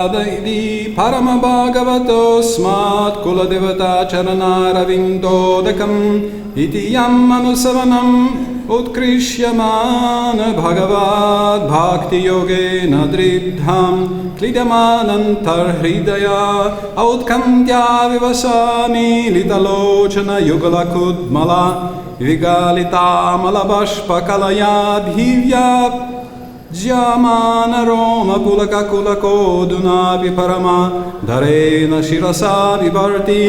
Adi Parama Bhagavato Smat Kula Devata Charana Ravindodakam Iti Yam Anusavanam Utkrishyamana Bhagavad Bhakti Yogena Dridham Klidamanantar Hridaya Autkantya Vivasami Litalochana Yugala Kudmala Vigalita Malabashpa Kalaya Dhivya Jyamana Roma Pulaka Kulako Dunavi Parama Dharena Shirasa Vivarti,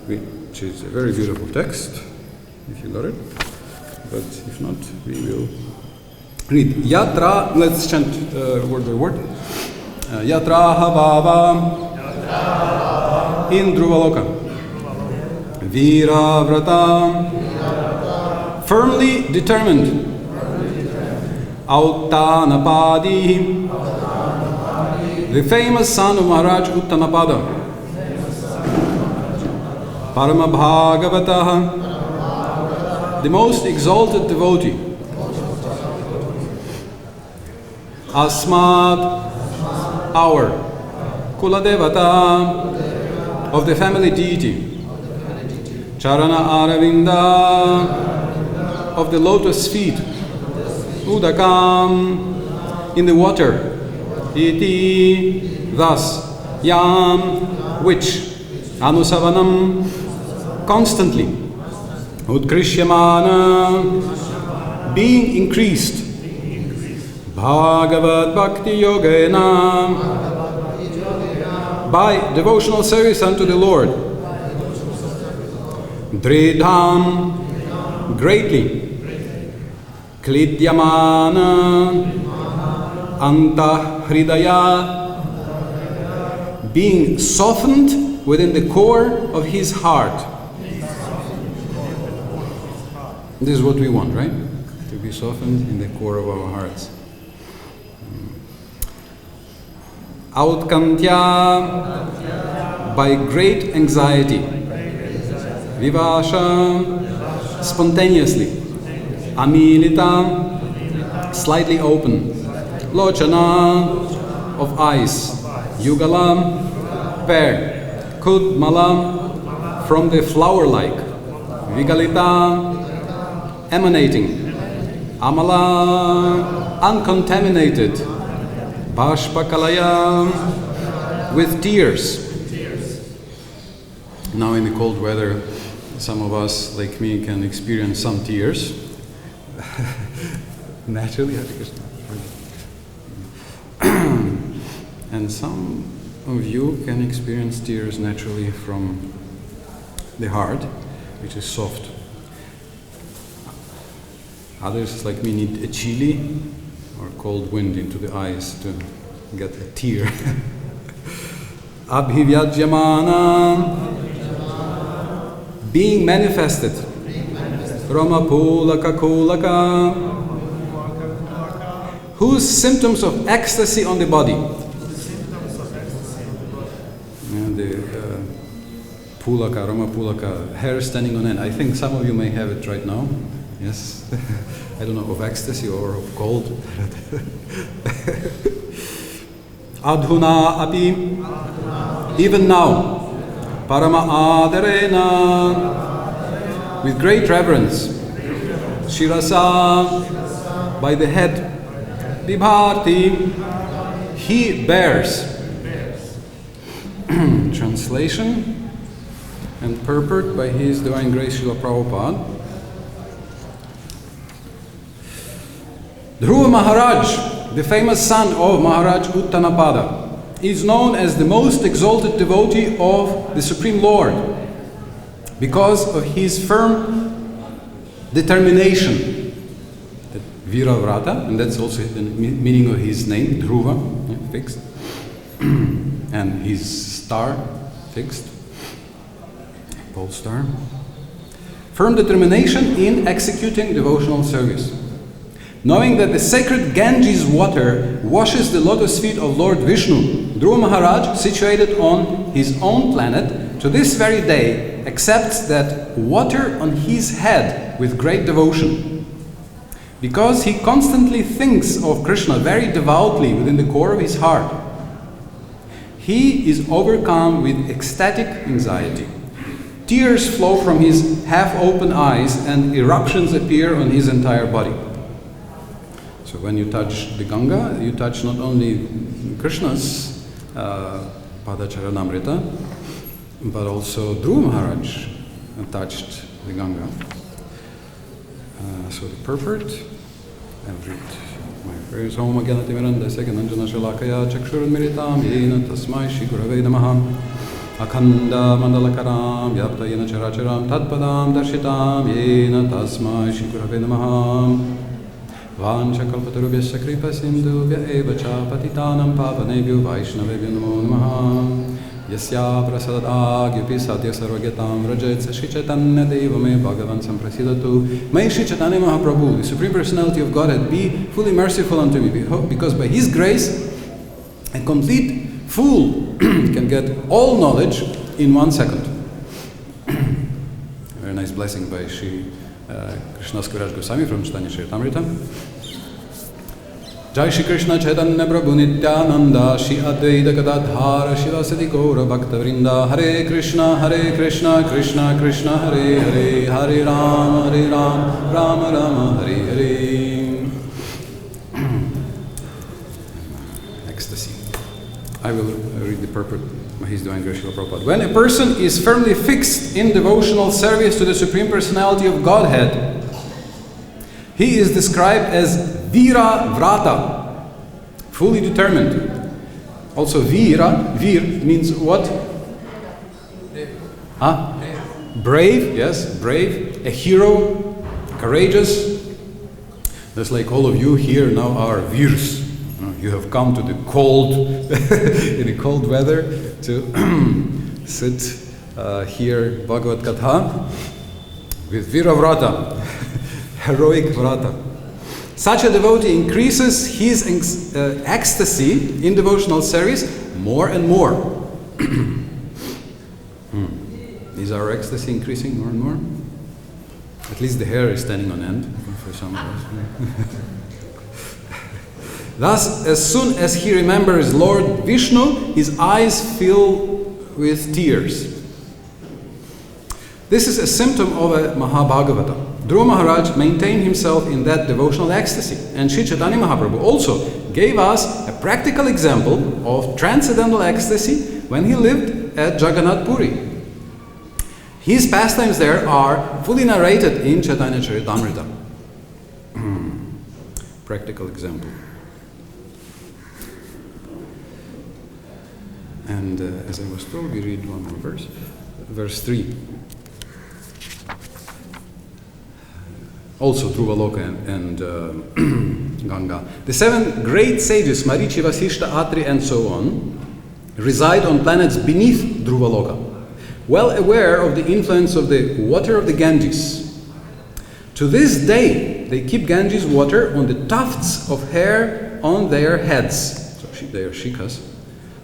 which is a very beautiful text, if you got it. But if not, we will read. Yatra, let's chant word by word. Yatra Havava Indruvaloka Vira Vrata, firmly determined. Uttanapadi, the famous son of Maharaj Uttanapada. Parama Bhagavataha, the most exalted devotee. Asmat, our. Kuladevata, of the family deity. Charana Aravinda, of the lotus feet. Udakam, in the water. Iti, thus. Yam, which. Anusavanam, constantly. Utkrishyamana, being increased. Bhagavad Bhakti Yogena, by devotional service unto the Lord. Dridham, greatly. Klidyamana, Anta Hridaya, being softened within the core of his heart. This is what we want, right? To be softened in the core of our hearts. Autkantya, by great anxiety. Vivasha, spontaneously. Amilita, slightly open. Lochana, of eyes. Yugala, pair. Kudmala, from the flower-like. Vigalita, emanating. Amala, uncontaminated. Bashpakalaya, with tears. Now in the cold weather, some of us, like me, can experience some tears. Naturally, and some of you can experience tears naturally from the heart, which is soft. Others, like me, need a chili or cold wind into the eyes to get a tear. Abhivyajyamana, being manifested. Ramapulaka kulaka, whose symptoms of ecstasy on the body. And the pulaka, Ramapulaka, hair standing on end. I think some of you may have it right now. Yes. I don't know, of ecstasy or of cold. Adhuna api, even now. Parama adarena, with great reverence. Shirasa, by the head. Vibharti, he bears. Translation and purport by His Divine Grace Srila Prabhupada. Dhruva Maharaj, the famous son of Maharaj Uttanapada, is known as the most exalted devotee of the Supreme Lord because of his firm determination. Viravrata, and that's also the meaning of his name, Dhruva, fixed, and his star, fixed, pole star. Firm determination in executing devotional service. Knowing that the sacred Ganges water washes the lotus feet of Lord Vishnu, Dhruva Maharaj, situated on his own planet, to this very day accepts that water on his head with great devotion. because he constantly thinks of Krishna very devoutly within the core of his heart, he is overcome with ecstatic anxiety. Tears flow from his half-open eyes and eruptions appear on his entire body. So when you touch the Ganga, you touch not only Krishna's Padacharanamrita, but also Dhruva Maharaj touched the Ganga. So the purport, I'll read my prayers. Om Agyanati Miranda Segananjana Shalakaya Chakshurunmiritam Yena Tasmai Shri Gurave Namaha Akhanda Mandalakaram Yapta Yena Characharam Tatpadam Darshitam Yena Tasmai Shri Gurave Namaha Vancha Kalpatarubhyasya Kripa Sindhubhya Eva Cha Patitanam Pavanebhyo Vaishnavebhyo Namo Namaha Yasya Prasadagyapi Satya Sarvagyatam Rajat Shri Chaitanya Devame Bhagavan Samprasidatu. May Shri Chaitanya Mahaprabhu, the Supreme Personality of Godhead, be fully merciful unto me, because by His grace a complete fool can get all knowledge in 1 second. Very nice blessing by Shri Krishnas Kaviraj Goswami from Chaitanya Charitamrita. Jai Shri Krishna Chaitanya Prabhu Nityananda Shri Advaita Gadadhara Shivasati Gaura Bhakta Vrinda. Hare Krishna Krishna Krishna Hare Hare, Hare Rama Rama Rama Hare Hare. Ecstasy. I will read the purport. His Divine Grace Srila Prabhupada. When a person is firmly fixed in devotional service to the Supreme Personality of Godhead, he is described as Vira Vrata, fully determined. Also Vira, Vir means what? Brave, yes, brave, a hero, courageous. Just like all of you here now are Virs. You have come to the cold, in the cold weather to sit here Bhagavad Katha with Vira Vrata, heroic Vrata. Such a devotee increases his ecstasy in devotional service more and more. Is our ecstasy increasing more and more? At least the hair is standing on end for some of us. Thus, as soon as he remembers Lord Vishnu, his eyes fill with tears. This is a symptom of a Mahabhagavata. Dhruva Maharaj maintained himself in that devotional ecstasy, and Sri Chaitanya Mahaprabhu also gave us a practical example of transcendental ecstasy when he lived at Jagannath Puri. His pastimes there are fully narrated in Chaitanya Charitamrita. Practical example. And as I was told, we read one more verse. Verse 3. Also Dhruvaloka and Ganga. The 7 great sages, Marichi, Vasishta, Atri, and so on, reside on planets beneath Dhruvaloka, well aware of the influence of the water of the Ganges. To this day, they keep Ganges water on the tufts of hair on their heads. So they are shikhas.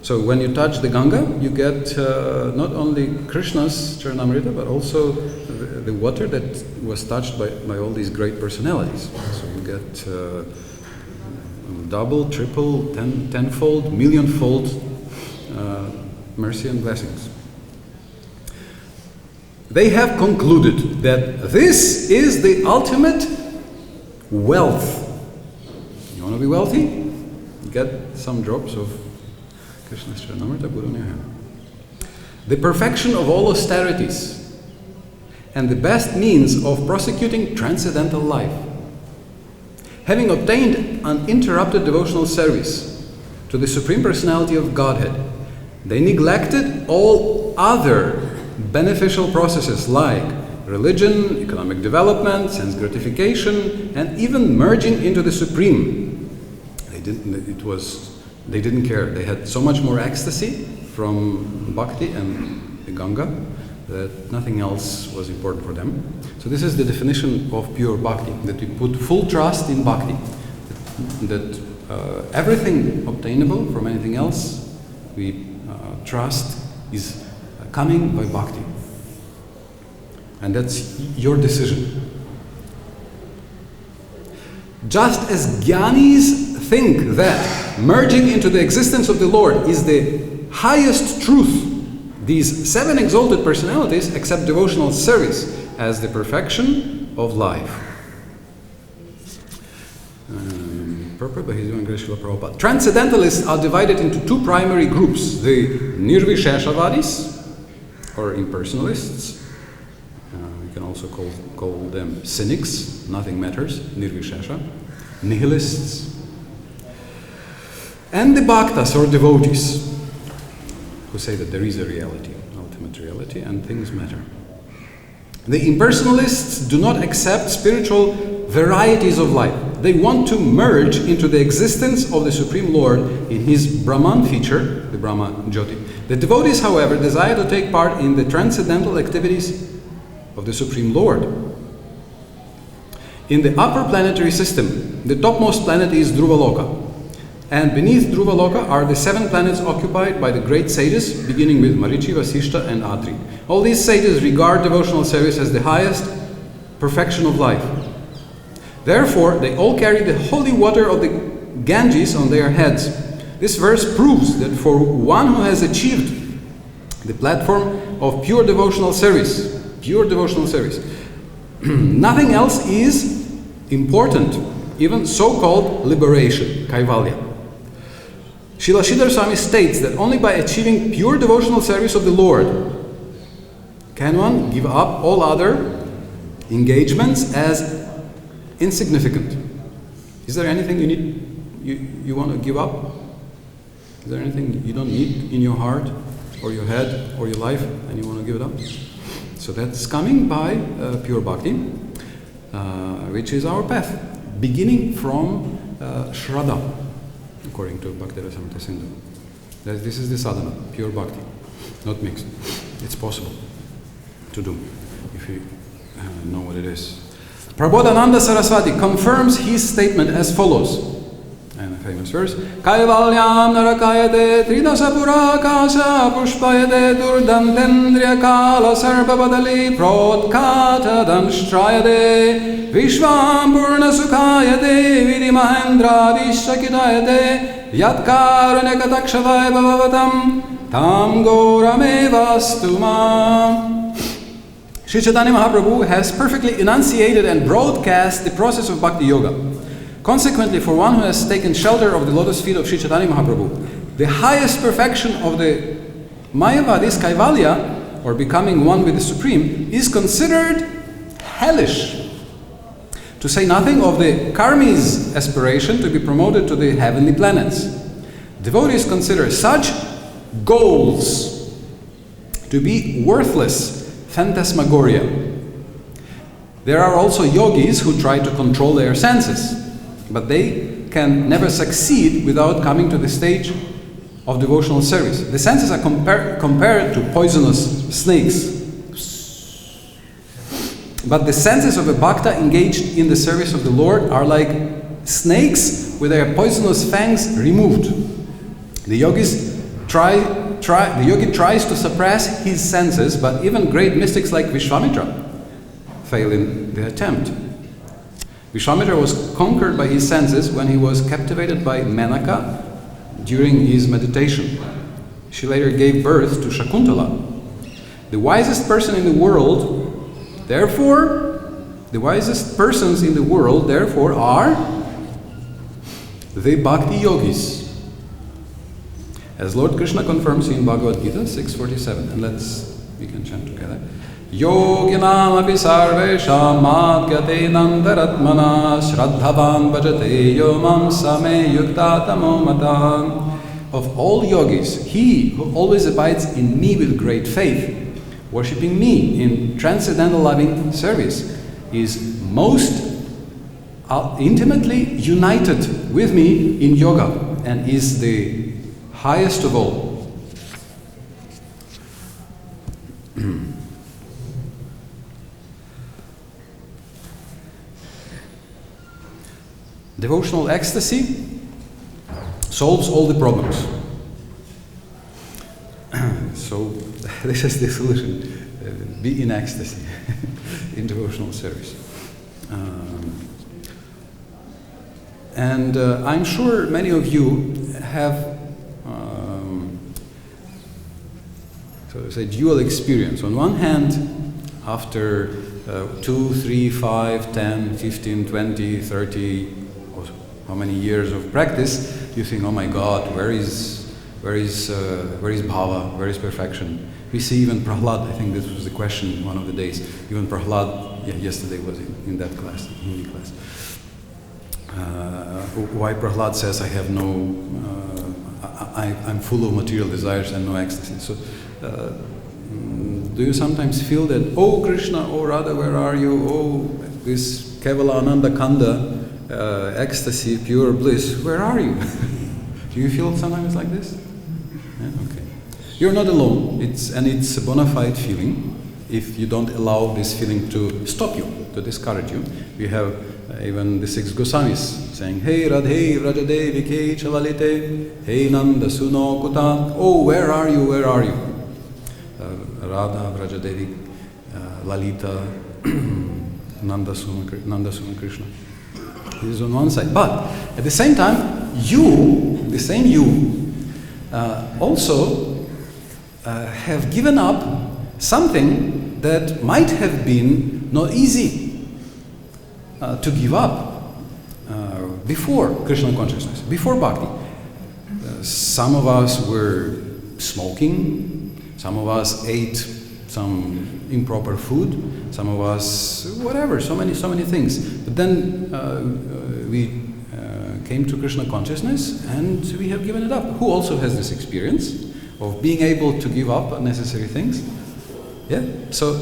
So when you touch the Ganga, you get not only Krishna's Charanamrita, but also the water that was touched by all these great personalities. So you get double, triple, tenfold, millionfold mercy and blessings. They have concluded that this is the ultimate wealth. You want to be wealthy? Get some drops of Krishna's Charanamrita, put on your hand. The perfection of all austerities and the best means of prosecuting transcendental life. Having obtained uninterrupted devotional service to the Supreme Personality of Godhead, they neglected all other beneficial processes like religion, economic development, sense gratification, and even merging into the Supreme. They didn't care. They had so much more ecstasy from Bhakti and the Ganga that nothing else was important for them. So this is the definition of pure Bhakti, that we put full trust in Bhakti, that everything obtainable from anything else we trust is coming by Bhakti. And that's your decision. Just as Jnanis think that merging into the existence of the Lord is the highest truth, these 7 exalted personalities accept devotional service as the perfection of life. Transcendentalists are divided into 2 primary groups: the Nirvisheshavadis, or impersonalists. You can also call them cynics, nothing matters, Nirvishesha, nihilists, and the Bhaktas, or devotees, who say that there is a reality, ultimate reality, and things matter. The impersonalists do not accept spiritual varieties of life. They want to merge into the existence of the Supreme Lord in His Brahman feature, the Brahma Jyoti. The devotees, however, desire to take part in the transcendental activities of the Supreme Lord. In the upper planetary system, the topmost planet is Dhruvaloka, and beneath Dhruvaloka are the 7 planets occupied by the great sages, beginning with Marichi, Vasishta, and Atri. All these sages regard devotional service as the highest perfection of life. Therefore, they all carry the holy water of the Ganges on their heads. This verse proves that for one who has achieved the platform of pure devotional service, nothing else is important, even so-called liberation, kaivalya. Srila Sridhar Swami states that only by achieving pure devotional service of the Lord can one give up all other engagements as insignificant. Is there anything you want to give up? Is there anything you don't need in your heart or your head or your life and you want to give it up? So that's coming by pure bhakti, which is our path, beginning from Shraddha, according to Bhakti-rasamrita Sindhu. This is the sadhana, pure bhakti, not mixed. It's possible to do if you know what it is. Prabodhananda Saraswati confirms his statement as follows, and a famous verse: Kaivalyam narakayate tridasa purakasa pushpayate durdantendriya kala sarvabadali prodkata danshtrayate vishvam purna sukhayate vidi mahendra vishakitayate yatkarunekatakshavaye bhavatam tam goramevastuma. Sri Chaitanya Mahaprabhu has perfectly enunciated and broadcast the process of Bhakti Yoga. Consequently, for one who has taken shelter of the lotus feet of Sri Chaitanya Mahaprabhu, the highest perfection of the Mayavadis Kaivalya, or becoming one with the Supreme, is considered hellish. To say nothing of the Karmi's aspiration to be promoted to the heavenly planets. Devotees consider such goals to be worthless phantasmagoria. There are also yogis who try to control their senses, but they can never succeed without coming to the stage of devotional service. The senses are compared to poisonous snakes, but the senses of a bhakta engaged in the service of the Lord are like snakes with their poisonous fangs removed. The yogi tries to suppress his senses, but even great mystics like Vishwamitra fail in the attempt. Vishwamitra was conquered by his senses when he was captivated by Menaka during his meditation. She later gave birth to Shakuntala. The wisest persons in the world, therefore, are the Bhakti Yogis. As Lord Krishna confirms in Bhagavad Gita 6:47, and we can chant together. Yoginam api sarvesham madgyate nantaratmana shraddhavan bhajate yomam same yuktatamo matan. Of all yogis, he who always abides in me with great faith, worshipping me in transcendental loving service, is most intimately united with me in yoga and is the highest of all. Devotional ecstasy solves all the problems. So this is the solution. Be in ecstasy in devotional service. And I'm sure many of you have so to say dual experience. On one hand, after 2, 3, 5, 10, 15, 20, 30, or how many years of practice, you think, oh my God, where is bhava, where is perfection? We see even Prahlad, I think this was the question one of the days, even Prahlad, yesterday was in that class, in Hindi class. Why Prahlad says, I have no, I'm full of material desires and no ecstasy. So, do you sometimes feel that, oh Krishna, oh Radha, where are you? Oh, this Kevala Ananda Kanda, ecstasy, pure bliss, where are you? Do you feel sometimes like this? Yeah, okay. You're not alone. It's a bona fide feeling. If you don't allow this feeling to stop you, to discourage you, we have even the 6 Goswamis saying, Hey Radhe Vrajadevi Ke Chalalite, Hey Nanda Suno Kuta. Oh, where are you? Where are you? Radha, Vrajadevi, Lalita, Nanda Suma Krishna. This is on one side. But at the same time, you, the same you, also have given up something that might have been not easy to give up before Krishna consciousness, before bhakti. Some of us were smoking. Some of us ate some improper food, some of us whatever, so many things. But then we came to Krishna consciousness and we have given it up. Who also has this experience of being able to give up unnecessary things? Yeah? So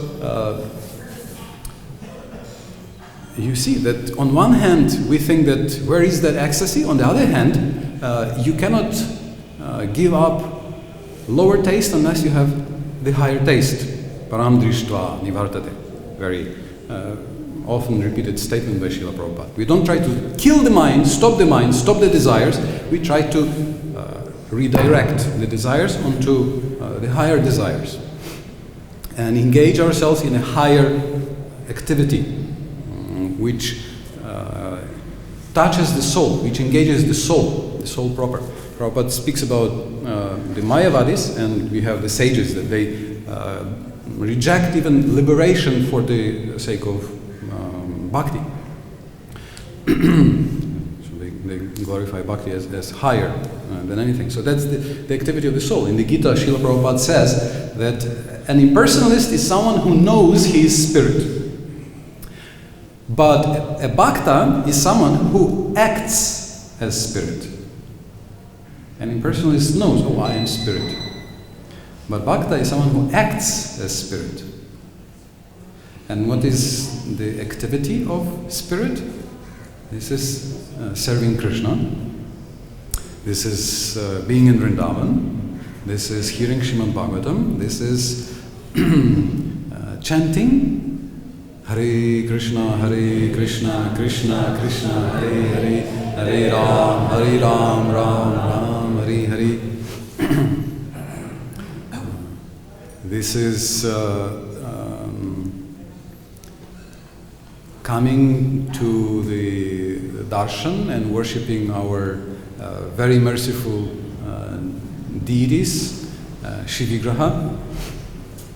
you see that on one hand we think that where is that ecstasy? On the other hand, you cannot give up lower taste unless you have the higher taste. Param drishtva nivartate. Very often repeated statement by Srila Prabhupada. We don't try to kill the mind, stop the desires. We try to redirect the desires onto the higher desires and engage ourselves in a higher activity which touches the soul, which engages the soul proper. Prabhupada speaks about the Mayavadis, and we have the sages that they reject even liberation for the sake of bhakti. So they glorify bhakti as higher than anything. So that's the activity of the soul. In the Gita, Srila Prabhupada says that an impersonalist is someone who knows he is spirit. But a bhakta is someone who acts as spirit. An impersonalist knows, oh, I am spirit. But bhakta is someone who acts as spirit. And what is the activity of spirit? This is serving Krishna. This is being in Vrindavan. This is hearing Srimad Bhagavatam. This is chanting Hare Krishna, Krishna Krishna, Hare Hare, Hare Ram, Ram Ram, Hare Hare. This is coming to the darshan and worshipping our very merciful deities, Shivigraha.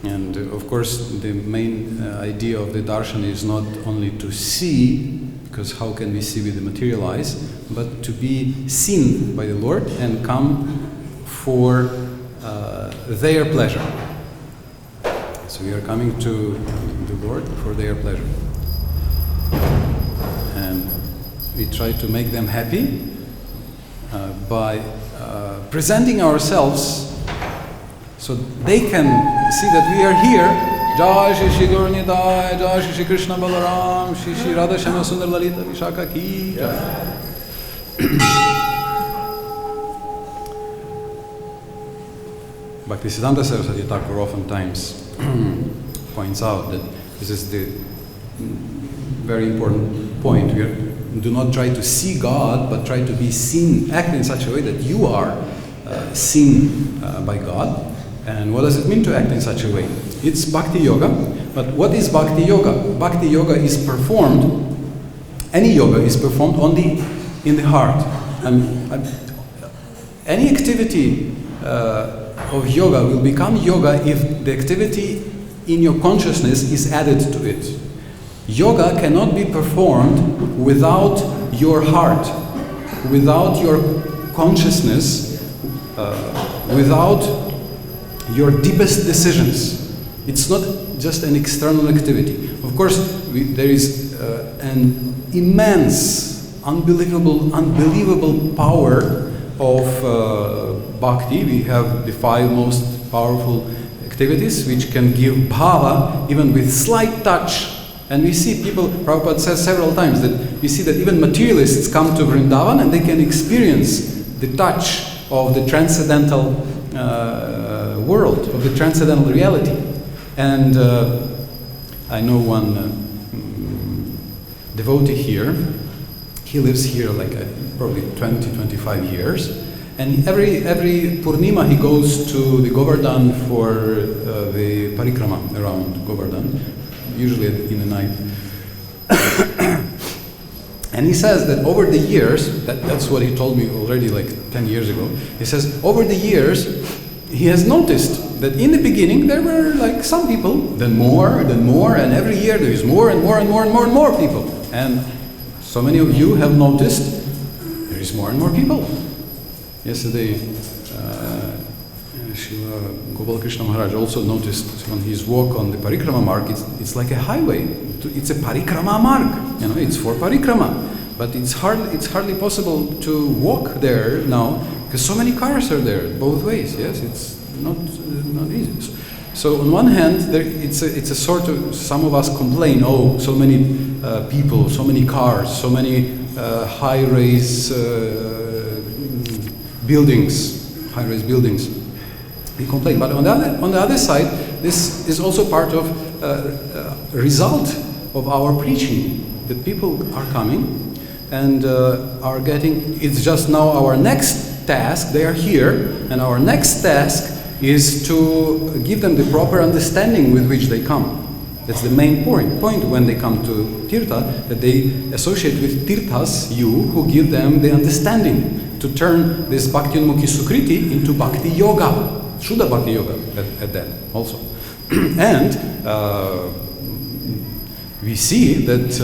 And of course, the main idea of the darshan is not only to see, because how can we see with the material eyes, but to be seen by the Lord and come for their pleasure. So we are coming to the Lord for their pleasure. And we try to make them happy by presenting ourselves so they can see that we are here. Jai Shri Shri Gaur Nidai, Jai Shri Shri Krishna Balaram, Shri Shri Radha Shama Sundar Lalita Vishaka Ki Jai. Bhaktisiddhanta Saraswati Thakur oftentimes points out that this is the very important point. We do not try to see God, but try to be seen, act in such a way that you are seen by God. And what does it mean to act in such a way? It's Bhakti Yoga, but what is Bhakti Yoga? Bhakti Yoga is performed, any yoga is performed on the in the heart. Any activity of yoga will become yoga if the activity in your consciousness is added to it. Yoga cannot be performed without your heart, without your consciousness, without your deepest decisions. It's not just an external activity. Of course, there is an immense, unbelievable power of bhakti. We have the 5 most powerful activities which can give bhava even with slight touch. And we see people, Prabhupada says several times that we see that even materialists come to Vrindavan and they can experience the touch of the transcendental world, of the transcendental reality. And I know one devotee here. He lives here like probably 20-25 years. And every Purnima he goes to the Govardhan for the parikrama around Govardhan, usually in the night. And he says that over the years, that's what he told me already like 10 years ago. He says over the years, he has noticed that in the beginning there were like some people, then more, and every year there is more and more and more and more and more people. And so many of you have noticed there is more and more people. Yesterday, Srila Gopal Krishna Maharaj also noticed on his walk on the parikrama mark, it's like a highway. It's a parikrama mark, it's for parikrama. But it's hardly possible to walk there now because so many cars are there both ways. Yes, it's not easy. So on one hand, it's a sort of, some of us complain, so many people, so many cars, so many high-rise buildings. We complain, but on the other side, this is also part of result of our preaching, that people are coming and are getting. It's just now our next task. They are here, and our next task is to give them the proper understanding with which they come. That's the main point when they come to Tirtha, that they associate with Tirthas, you, who give them the understanding to turn this Bhakti Unmukhi Sukriti into Bhakti Yoga, Shuddha Bhakti Yoga at that also. And we see that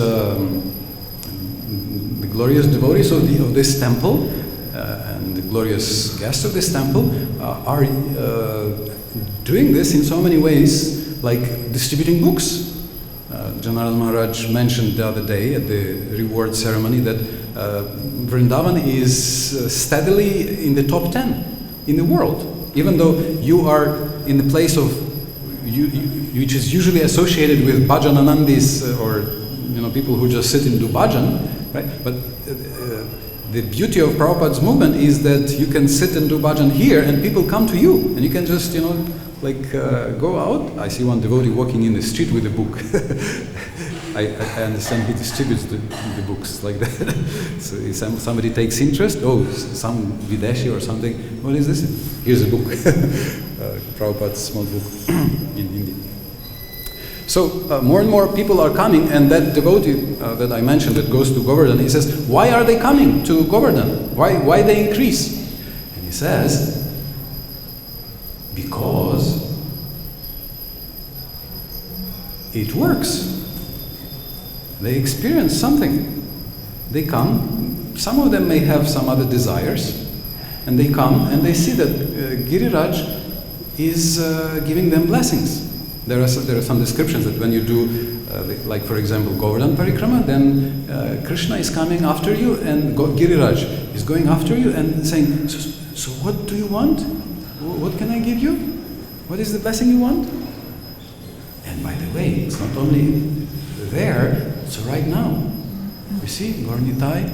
the glorious devotees of this temple and the glorious guests of this temple are doing this in so many ways, like distributing books. Janardhan Maharaj mentioned the other day at the reward ceremony that Vrindavan is steadily in the top 10 in the world, even though you are in the place of which is usually associated with bhajananandis or people who just sit and do bhajan, right? But the beauty of Prabhupada's movement is that you can sit and do bhajan here and people come to you and you can just go out. I see one devotee walking in the street with a book. I understand he distributes the books like that. So if somebody takes interest, some Videshi or something, what is this? Here's a book. Prabhupada's small book in Hindi. So more and more people are coming, and that devotee that I mentioned that goes to Govardhan, he says, why are they coming to Govardhan? Why they increase? And he says, because it works. They experience something. They come, some of them may have some other desires, and they come and they see that Giriraj is giving them blessings. There are some descriptions that when you do, like for example, Govardhan Parikrama, then Krishna is coming after you and Giriraj is going after you and saying, so what do you want? What can I give you? What is the blessing you want? And by the way, it's not only there, so right now. You see, Gaur-Nitai,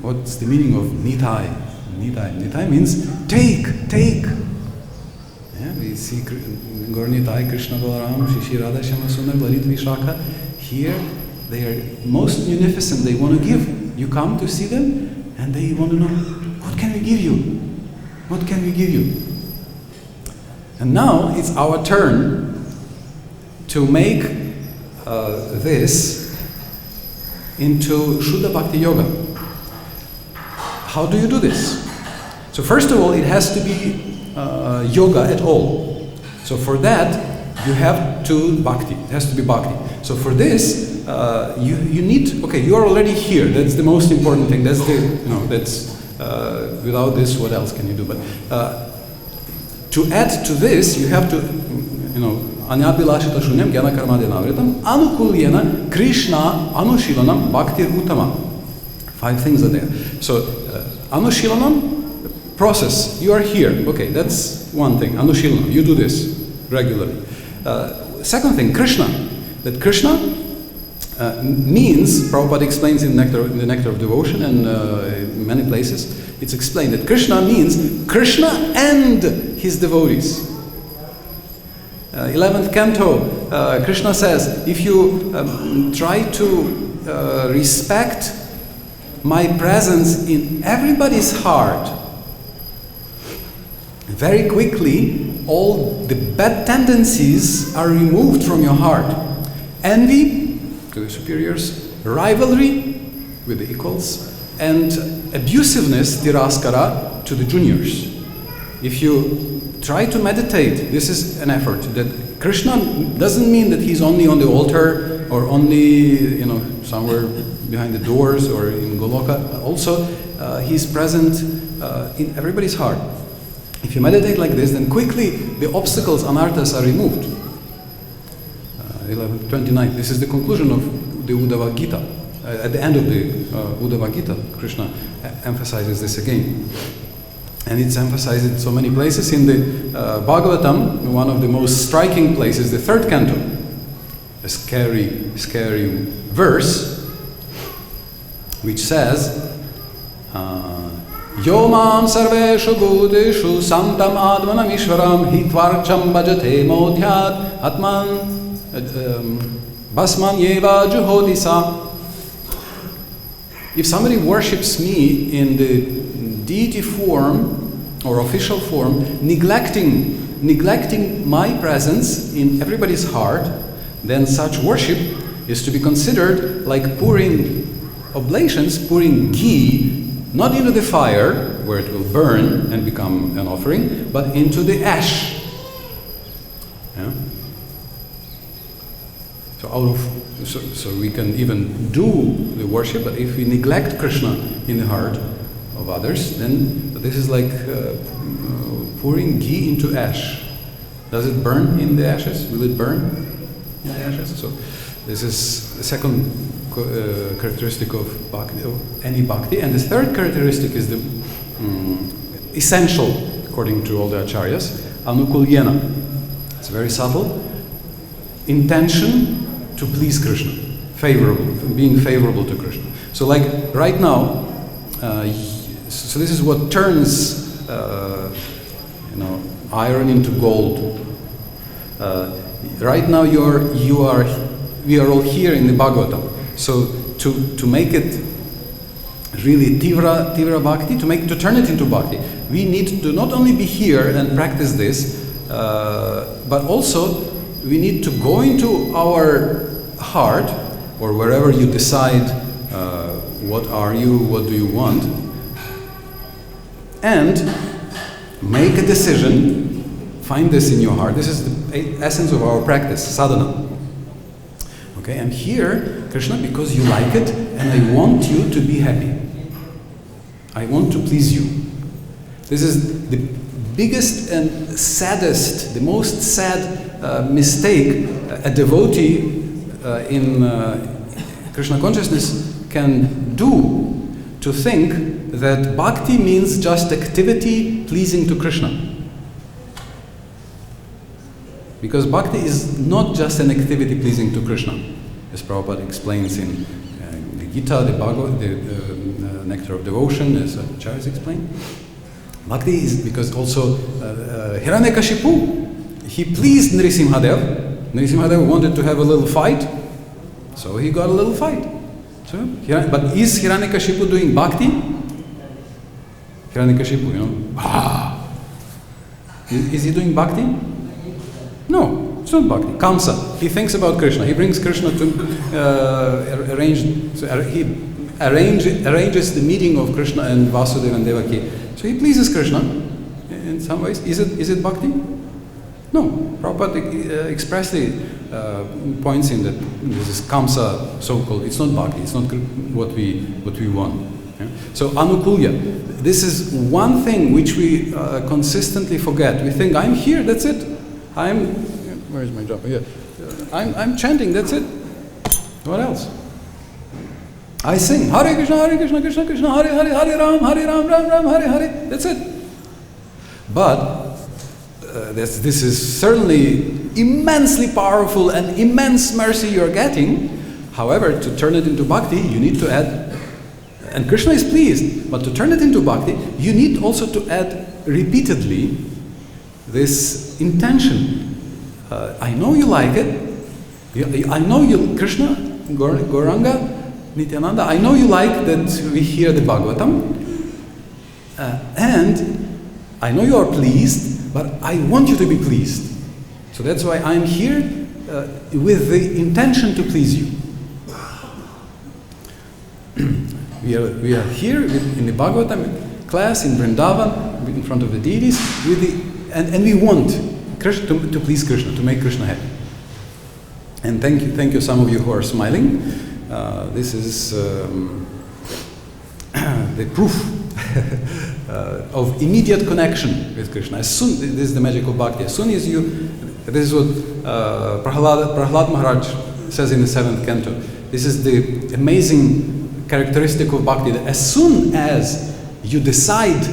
what's the meaning of Nitai? Nitai means take. Yeah, we see Gaur-Nitai, Krishna Balaram, Shishi Radha Shama Sundar, Lalit Vishakha. Here, they are most munificent. They want to give. You come to see them, and they want to know, what can we give you? What can we give you? And now it's our turn to make this into Shuddha Bhakti Yoga. how do you do this? So first of all, it has to be yoga at all. So for that, you have to bhakti. It has to be bhakti. So for this, you need. Okay, you are already here. That's the most important thing. That's without this, what else can you do? But to add to this, you have to, Anyabilashita shunyam gyana karmadyanavritam anukulyena Krishna anushilanam bhaktir uttama. 5 things are there. So anushilanam, process. You are here. Okay, that's one thing. Anushilanam. You do this regularly. Second thing, Krishna. That Krishna means, Prabhupada explains in the Nectar of Devotion and many places, it's explained that Krishna means Krishna and his devotees. 11th canto, Krishna says, if you try to respect my presence in everybody's heart, very quickly all the bad tendencies are removed from your heart. Envy to the superiors, rivalry with the equals, and abusiveness, tiraskara, to the juniors. If you try to meditate, this is an effort. That Krishna doesn't mean that he's only on the altar or only, somewhere behind the doors or in Goloka. Also, he's present in everybody's heart. If you meditate like this, then quickly the obstacles, anarthas, are removed. 11:29. This is the conclusion of the Uddhava Gita. At the end of the Uddhava Gita, Krishna emphasizes this again. And it's emphasized in so many places. In the Bhagavatam, one of the most striking places, the 3rd canto, a scary verse, which says, Yo mam sarveshu bhuteshu santam admanam ishvaram hitvarcham bhajate modhyat atman basman yeva juhodisa. If somebody worships me in the deity form or official form, neglecting my presence in everybody's heart, then such worship is to be considered like pouring oblations, pouring ghee, not into the fire, where it will burn and become an offering, but into the ash. Yeah? So we can even do the worship, but if we neglect Krishna in the heart of others, then this is like pouring ghee into ash. Does it burn in the ashes? Will it burn in the ashes? So this is the second characteristic of bhakti, of any bhakti. And the third characteristic is the essential, according to all the acharyas, anukulyena. It's very subtle. Intention to please Krishna, being favorable to Krishna. So like right now, so this is what turns iron into gold. Right now we are all here in the Bhagavatam. So to make it really tivra bhakti, to turn it into bhakti, we need to not only be here and practice this, but also we need to go into our heart, or wherever you decide what are you, what do you want, and make a decision. Find this in your heart. This is the essence of our practice, sadhana. Okay, and here, Krishna, because you like it, and I want you to be happy. I want to please you. This is the biggest and saddest, the most sad mistake a devotee in Krishna consciousness can do, to think that bhakti means just activity pleasing to Krishna. Because bhakti is not just an activity pleasing to Krishna, as Prabhupada explains in the Gita, the Bhagavad, the Nectar of Devotion, as Acharyas explain. Bhakti is because also Hiranyakashipu, he pleased Nrisimhadev. Nrisimhadev wanted to have a little fight, so he got a little fight. So, but is Hiranyakashipu doing bhakti? Hiranyakashipu, is he doing bhakti? No, it's not bhakti. Kamsa, he thinks about Krishna. He brings Krishna to arrange. So he arranges the meeting of Krishna and Vasudeva and Devaki. So he pleases Krishna in some ways. Is it bhakti? No. Prabhupada expressly points in that this is Kamsa, so-called. It's not bhakti. It's not what we want. Yeah? So anukulya. This is one thing which we consistently forget. We think I'm here. That's it. Where is my job? Here. I'm chanting. That's it. What else? I sing Hare Krishna, Krishna Krishna, Hare Hare, Hare Ram, Ram Ram, Hare Hare. That's it. But this is certainly immensely powerful and immense mercy you're getting. However, to turn it into bhakti, you need to add, and Krishna is pleased, but to turn it into bhakti, you need also to add repeatedly this intention. I know you like it. I know you, Krishna, Gauranga, Nityananda, I know you like that we hear the Bhagavatam, and I know you are pleased, but I want you to be pleased. So that's why I'm here with the intention to please you. We are here in the Bhagavatam class in Vrindavan, in front of the deities, and we want Krishna to please Krishna, to make Krishna happy. And thank you, some of you who are smiling. This is the proof of immediate connection with Krishna. This is the magic of bhakti. As soon as this is what Prahlad Maharaj says in the 7th canto. This is the amazing characteristic of bhakti, that as soon as you decide,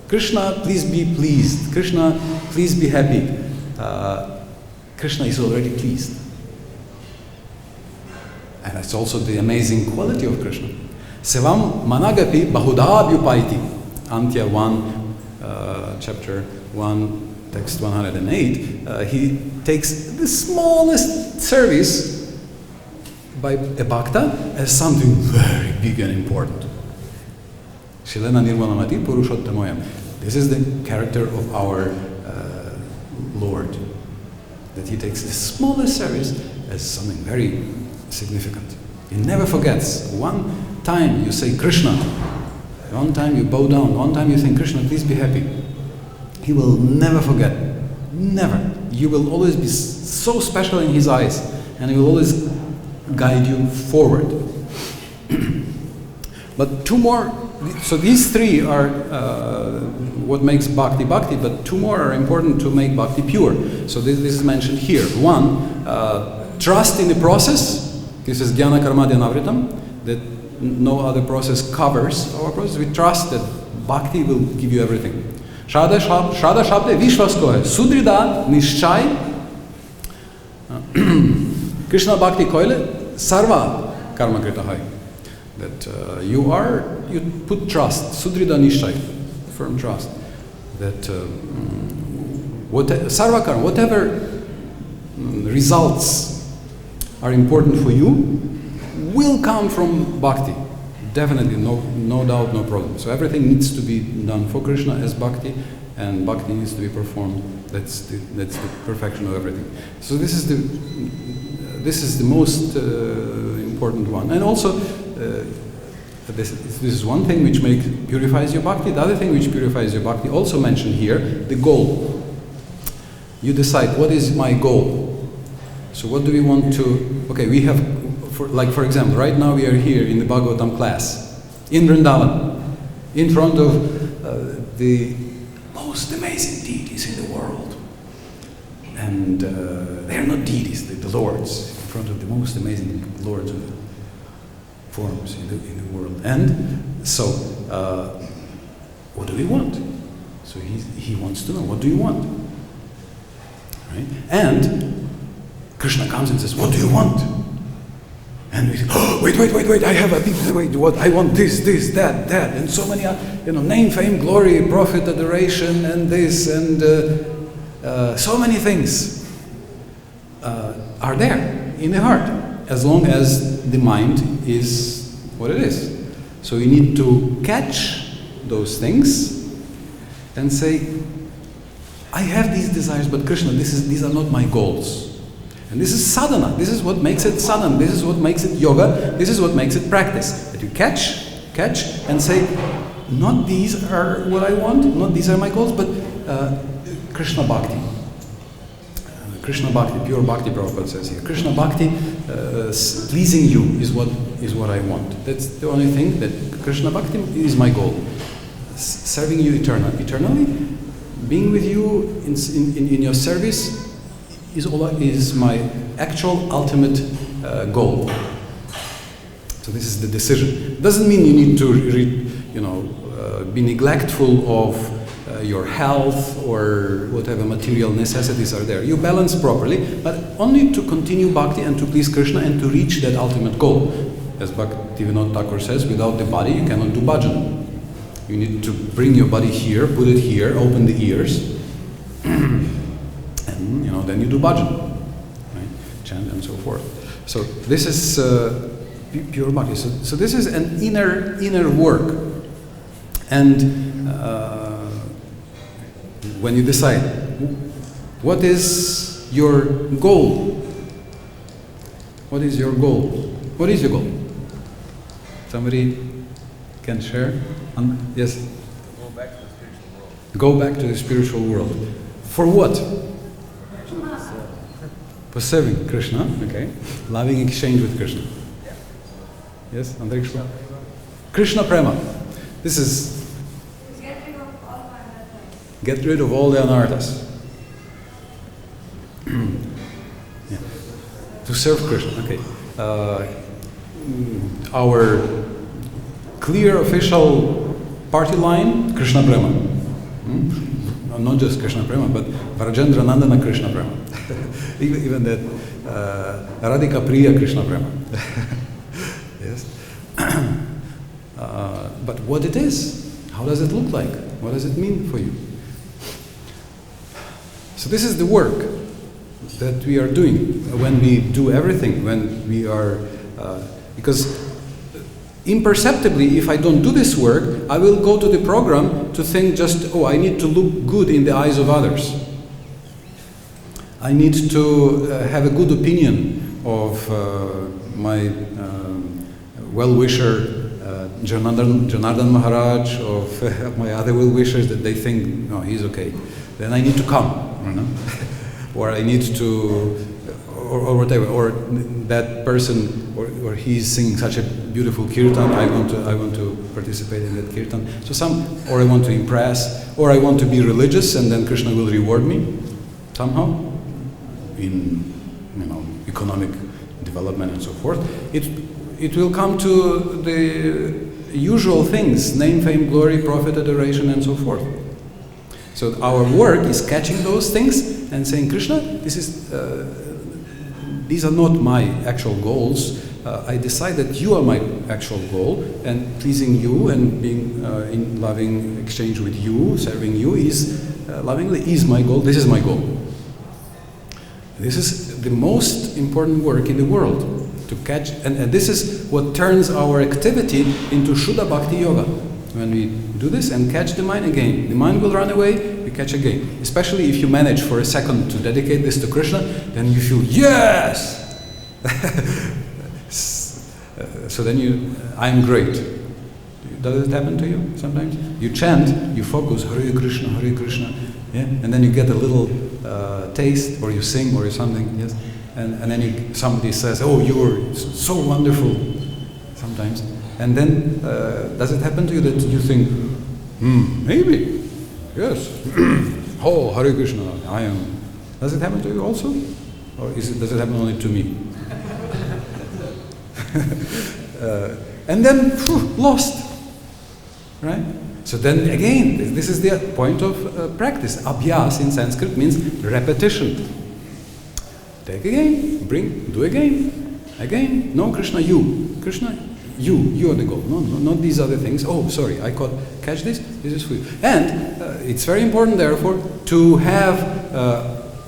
Krishna, please be pleased, Krishna, please be happy, Krishna is already pleased. And that's also the amazing quality of Krishna. Sevam managapi bahudabhyupaiti. Antya 1, chapter 1, text 108. He takes the smallest service by a bhakta as something very big and important. Shilena nirvanamati Purushottamoyam. This is the character of our Lord. That he takes the smallest service as something very significant. He never forgets. One time you say Krishna, one time you bow down, one time you think Krishna, please be happy. He will never forget. Never. You will always be so special in his eyes, and he will always guide you forward. But two more, so these three are what makes bhakti bhakti, but two more are important to make bhakti pure. So this is mentioned here. One, trust in the process. This is jnana karma dhyana that no other process covers our process. We trust that bhakti will give you everything. Shraddha shabde vishwas ko hai, sudrida nishchay. Krishna bhakti koile sarva karma krita hai. That you put trust, sudrida nishchay, firm trust. That sarva karma, whatever results are important for you, will come from bhakti. Definitely, no doubt, no problem. So everything needs to be done for Krishna as bhakti, and bhakti needs to be performed. That's the perfection of everything. So this is the most important one. And also, this is one thing which purifies your bhakti. The other thing which purifies your bhakti, also mentioned here, the goal. You decide, what is my goal? So what do we want to... Okay, we have, for example, right now we are here in the Bhagavatam class, in Vrindavan, in front of the most amazing deities in the world. And they are not deities, they're the lords, in front of the most amazing lords of the forms in the world. And so, what do we want? So he wants to know, what do you want? Right? And Krishna comes and says, what do you want? And we say, oh, wait, I have a big, what, I want this, that, and so many, name, fame, glory, profit, adoration, and this, and so many things are there in the heart, as long as the mind is what it is. So you need to catch those things and say, I have these desires, but Krishna, these are not my goals. And this is sadhana. This is what makes it sadhana. This is what makes it yoga. This is what makes it practice. That you catch, and say, not these are what I want, not these are my goals, but Krishna Bhakti. Krishna Bhakti, pure Bhakti, Prabhupada says here. Krishna Bhakti, pleasing you is what I want. That's the only thing, that Krishna Bhakti is my goal. Serving you eternally, being with you in your service is my actual ultimate goal. So this is the decision. It doesn't mean you need to be neglectful of your health or whatever material necessities are there. You balance properly, but only to continue bhakti and to please Krishna and to reach that ultimate goal. As Bhaktivinoda Thakur says, without the body you cannot do bhajan. You need to bring your body here, put it here, open the ears, and then you do bhajan, right? Chant and so forth. So this is pure bhakti. So this is an inner work, and when you decide what is your goal, what is your goal? What is your goal? Somebody can share? Yes? Go back to the spiritual world. Go back to the spiritual world. For what? For serving Krishna, okay. Loving exchange with Krishna. Yeah. Yes, Andre Krishna? Krishna Prema. This is get rid of all the anarthas. Yeah. To serve Krishna, okay. Our clear official party line, Krishna Prema. Not just Krishna Prema, but Vrajendra Nandana Krishna Prema. even that Radhika Priya Krishna Prema. Yes. But what it is, how does it look like? What does it mean for you? So this is the work that we are doing when we do everything, when we are, because imperceptibly, if I don't do this work, I will go to the program to think just, I need to look good in the eyes of others. I need to have a good opinion of my well-wisher Janardhan Maharaj, of my other well-wishers, that they think, no, he's okay. Then I need to come, or I need to, or whatever, or that person, or he's singing such a beautiful kirtan, I want to participate in that kirtan. So or I want to impress, or I want to be religious, and then Krishna will reward me somehow in economic development and so forth. It will come to the usual things: name, fame, glory, profit, adoration, and so forth. So our work is catching those things and saying, Krishna, these are not my actual goals. I decide that you are my actual goal, and pleasing you and being in loving exchange with you, serving you lovingly is my goal. This is my goal. This is the most important work in the world, to catch, and this is what turns our activity into Shuddha Bhakti Yoga. When we do this and catch the mind again, the mind will run away, we catch again. Especially if you manage for a second to dedicate this to Krishna, then you feel, yes! So then I'm great. Does it happen to you sometimes? You chant, you focus, Hare Krishna, yeah? And then you get a little taste, or you sing, or something, yes? And then somebody says, oh, you were so wonderful, sometimes. And then, does it happen to you that you think, maybe, yes, oh, Hare Krishna, I am. Does it happen to you also? Or does it happen only to me? And then, lost, right? So then again, this is the point of practice. Abhyas in Sanskrit means repetition. Take again, do again. No, Krishna, you. Krishna, you are the goal. No, not these other things. Oh, sorry, catch this is for you. And it's very important, therefore, to have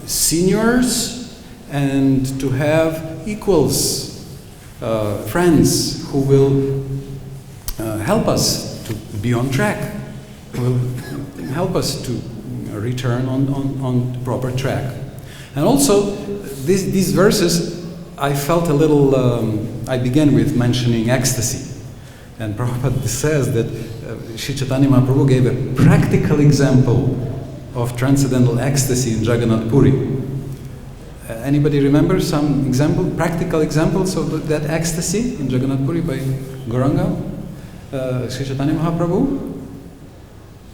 seniors and to have equals, friends who will help us to be on track, who will help us to return on the proper track. And also, these verses, I felt a little, I began with mentioning ecstasy. And Prabhupada says that Sri Chaitanya Mahaprabhu gave a practical example of transcendental ecstasy in Jagannath Puri. Anybody remember some practical examples of that ecstasy in Jagannath Puri by Gauranga? Sri Chaitanya Mahaprabhu?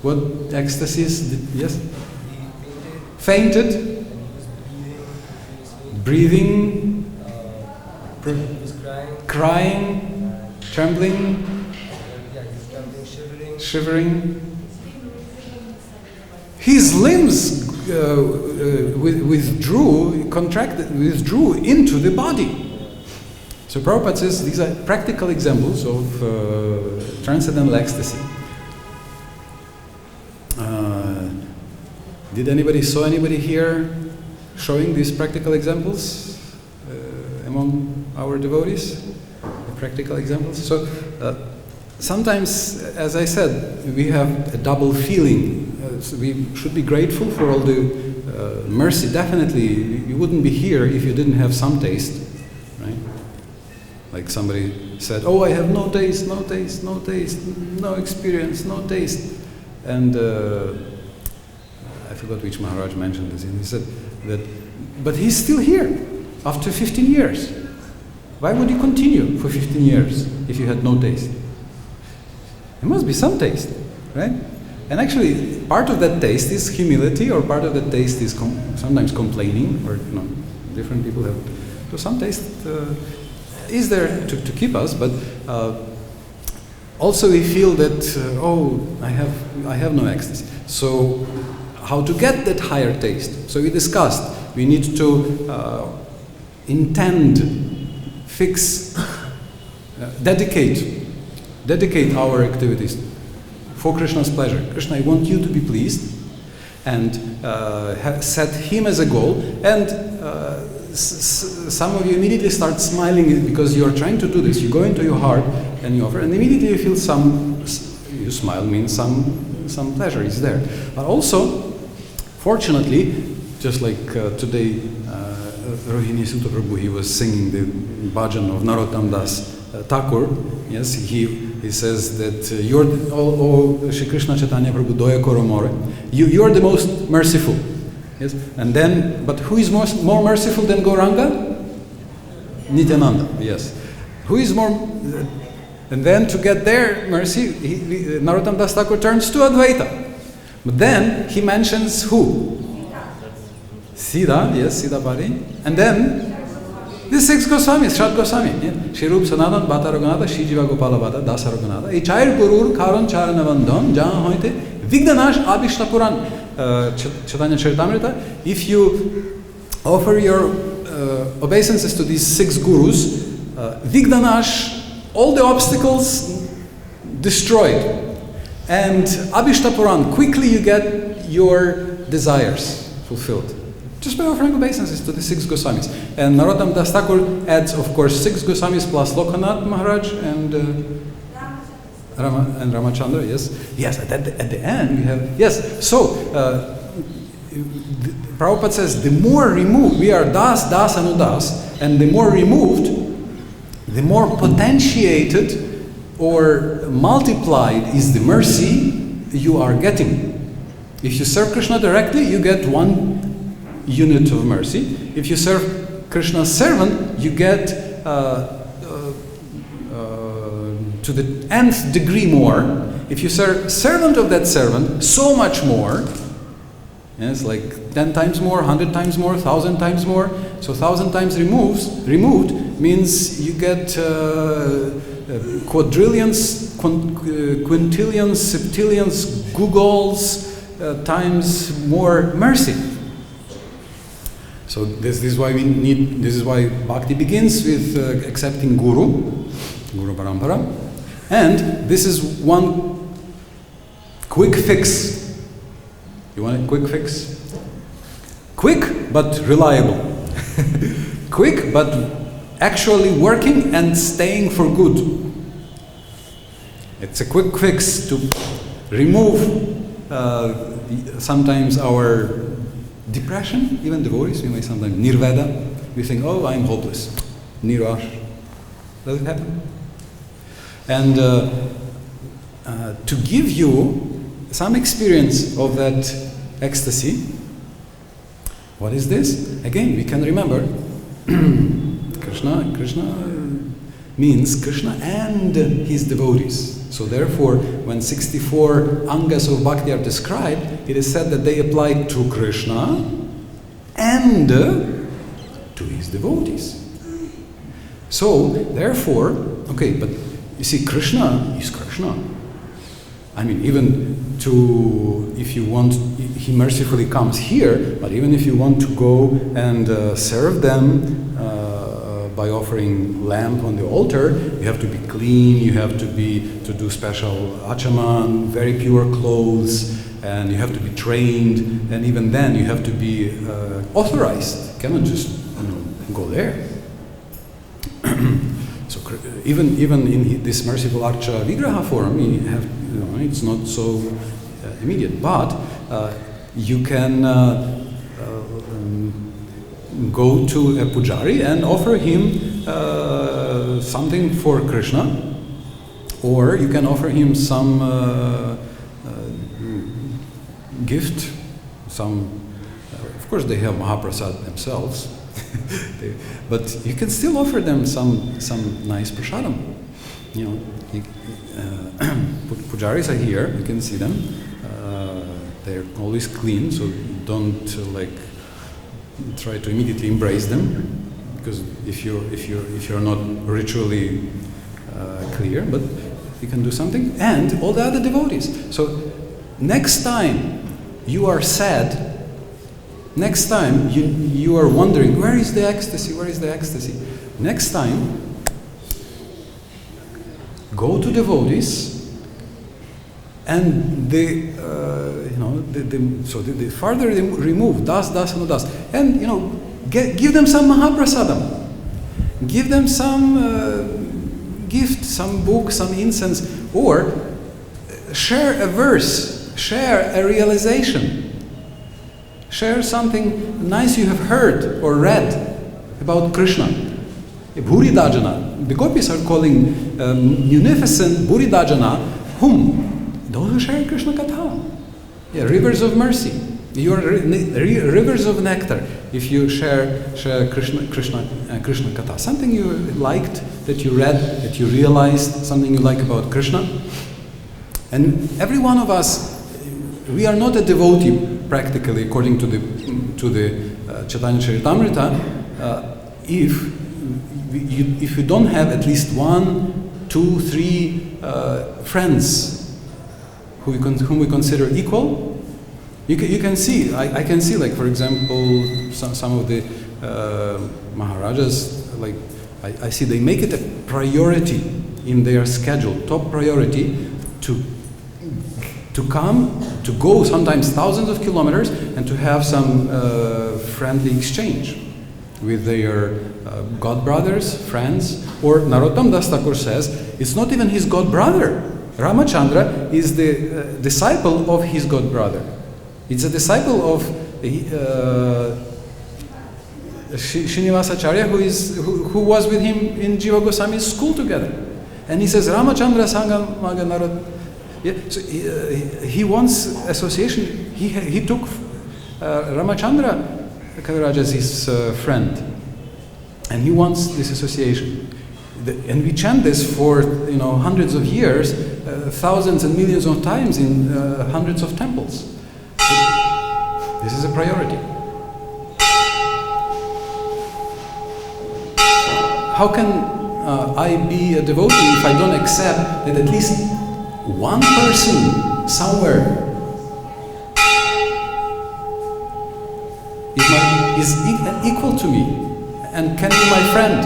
What ecstasies did, yes? Fainted? Breathing? Crying? Trembling? Shivering? His limbs withdrew into the body. So Prabhupada says these are practical examples of transcendental ecstasy. Did anybody saw anybody here showing these practical examples among our devotees? The practical examples. So sometimes, as I said, we have a double feeling. So we should be grateful for all the mercy. Definitely, you wouldn't be here if you didn't have some taste, right? Like somebody said, "Oh, I have no taste, no taste, no taste, no experience, no taste," and I forgot which Maharaj mentioned this. And he said that, but he's still here after 15 years. Why would you continue for 15 years if you had no taste? There must be some taste, right? And actually, part of that taste is humility, or part of that taste is sometimes complaining, or different people have. So some taste is there to keep us, but also we feel that I have no ecstasy. So how to get that higher taste? So we discussed. We need to intend, fix, dedicate our activities for Krishna's pleasure. Krishna, I want you to be pleased, and set him as a goal. And some of you immediately start smiling because you're trying to do this. You go into your heart and you offer, and immediately you feel you smile means some pleasure is there. But also, fortunately, just like today, Rohini Sutta Prabhu, he was singing the bhajan of Narottam Das Thakur. Yes, he says that you're Shri Krishna Chaitanya Prabhu Doya Koro More. You're the most merciful. Yes, and then, but who is more merciful than Gauranga? Nityananda. Yes, who is more? And then to get their mercy, Narottam Das Thakur turns to Advaita. But then he mentions who? Siddha, yes, Siddha Pari. And then the 6 Goswamis, Shat Goswami. Shri Rup Sanatan, Bata Raghunatha, Shri Jiva Gopala Bata, Dasa Raghunatha. E Chair Gurur, Karan Charana Vandam, Jahan Hoite, Vigdanash Abhishta Puran. Chaitanya Charitamrita. If you offer your obeisances to these 6 gurus, Vigdanash, all the obstacles destroyed. And Abhishta Puran, quickly you get your desires fulfilled. Just by offering obeisances to the 6 Goswamis. And Narottam Das Thakur adds, of course, 6 Goswamis plus Lokanath Maharaj and Ramachandra, yes. Yes, at the end we have, yes. So, Prabhupada says, the more removed, we are Das, Das, Anudas, and the more removed, the more potentiated or multiplied is the mercy you are getting. If you serve Krishna directly, you get 1 unit of mercy. If you serve Krishna's servant, you get to the nth degree more. If you serve servant of that servant, so much more. Yes, like 10 times more, 100 times more, 1,000 times more. So 1,000 times removed means you get quadrillions, quintillions, septillions, googles times more mercy. So this is why bhakti begins with accepting Guru Parampara. And this is one quick fix. You want a quick fix? Quick but reliable. Quick but actually working and staying for good. It's a quick fix to remove sometimes our depression. Even devotees, we may sometimes nirvada. We think, oh, I'm hopeless. Nirash. Does it happen? And to give you some experience of that ecstasy, what is this? Again, we can remember Krishna means Krishna and his devotees. So therefore, when 64 angas of bhakti are described, it is said that they apply to Krishna and to his devotees. So therefore, okay, but you see, Krishna is Krishna. I mean, even to, if you want, he mercifully comes here, but even if you want to go and serve them by offering lamb on the altar, you have to be clean, you have to do special achaman, very pure clothes, and you have to be trained, and even then you have to be authorized. You cannot just go there. So even in this merciful Archa Vigraha form, you have, it's not so immediate, but you can go to a pujari and offer him something for Krishna, or you can offer him some gift, of course they have Mahaprasad themselves, but you can still offer them some nice prasadam. Pujaris are here, you can see them. They're always clean, so don't try to immediately embrace them, because if you're not ritually clear, but you can do something, and all the other devotees. So next time you are sad, next time you are wondering, where is the ecstasy? Next time, go to devotees, and the farther they remove das, and give them some Mahaprasadam, give them some gift, some book, some incense, or share a verse, share a realization. Share something nice you have heard or read about Krishna. Bhuri Dajana. The gopis are calling munificent Bhuri Dajana whom? Those who share Krishna Katha. Yeah, rivers of mercy. You are rivers of nectar if you share Krishna Katha. Something you liked, that you read, that you realized, something you like about Krishna. And every one of us, we are not a devotee practically, according to the Chaitanya Charitamrita, if you don't have at least 1, 2, 3 friends whom we consider equal, you can see. I can see, like, for example, some of the Maharajas, like I see they make it a priority in their schedule, top priority, to come, to go sometimes thousands of kilometers and to have some friendly exchange with their god brothers, friends. Or Narottam Das Thakur says, it's not even his god brother. Ramachandra is the disciple of his god brother. It's a disciple of Srinivasacharya, who was with him in Jiva Goswami's school together. And he says, Ramachandra Sangam Maga Narottam. Yeah, so he wants association. He took Ramachandra Kaviraj as his friend, and he wants this association. And we chant this for hundreds of years, thousands and millions of times in hundreds of temples. So this is a priority. How can I be a devotee if I don't accept that at least one person somewhere is equal to me and can be my friend?